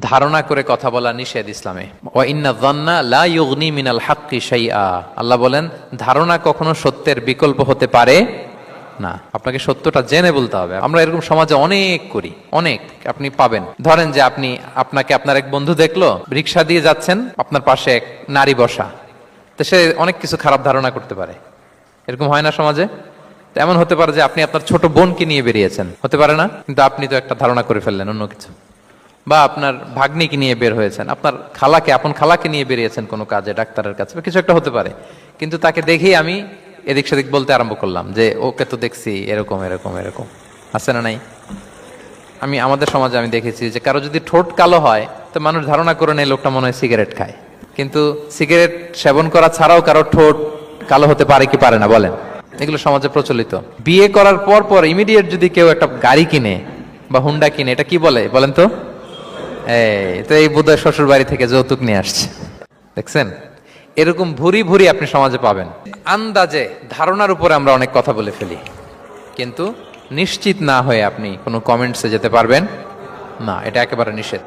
ধারণা করে কথা বলা নিষেধ ইসলামে। ওয়া ইন্না যান্না লা ইউগনি মিনাল হাক্কি শাইআ, আল্লাহ বলেন ধারণা কখনো সত্যের বিকল্প হতে পারে না। আপনাকে সত্যটা জেনে বলতে হবে। আমরা এরকম সমাজে অনেক করি, অনেক আপনি পাবেন। ধরেন যে আপনাকে আপনার এক বন্ধু দেখলো, রিক্সা দিয়ে যাচ্ছেন, আপনার পাশে এক নারী বসা, তো সে অনেক কিছু খারাপ ধারণা করতে পারে। এরকম হয় না সমাজে? এমন হতে পারে যে আপনি আপনার ছোট বোনকে নিয়ে বেরিয়েছেন, হতে পারে না? কিন্তু আপনি তো একটা ধারণা করে ফেললেন অন্য কিছু। বা আপনার ভাগ্নিকে নিয়ে বের হয়েছেন, আপনার আপন খালাকে নিয়ে বেরিয়েছেন কোনো কাজে, ডাক্তারের কাছে, বা কিছু একটা হতে পারে। কিন্তু তাকে দেখেই আমি এদিক সেদিক বলতে আরম্ভ করলাম যে ওকে তো দেখছি এরকম এরকম এরকম। আছে না নাই? আমাদের সমাজে আমি দেখেছি যে কারো যদি ঠোঁট কালো হয় তো মানুষ ধারণা করে নেয় লোকটা মনে হয় সিগারেট খায়। কিন্তু সিগারেট সেবন করা ছাড়াও কারো ঠোঁট কালো হতে পারে কি পারে না বলেন? এগুলো সমাজে প্রচলিত। বিয়ে করার পর ইমিডিয়েট যদি কেউ একটা গাড়ি কিনে বা হুন্ডা কিনে, এটা কি বলে বলেন তো? এই বোধহয় শ্বশুর বাড়ি থেকে যৌতুক নিয়ে আসছে। দেখছেন? এরকম ভুরি ভুরি আপনি সমাজে পাবেন। আন্দাজে ধারণার উপরে আমরা অনেক কথা বলে ফেলি, কিন্তু নিশ্চিত না হয়ে আপনি কোনো কমেন্টসে যেতে পারবেন না, এটা একেবারে নিষেধ।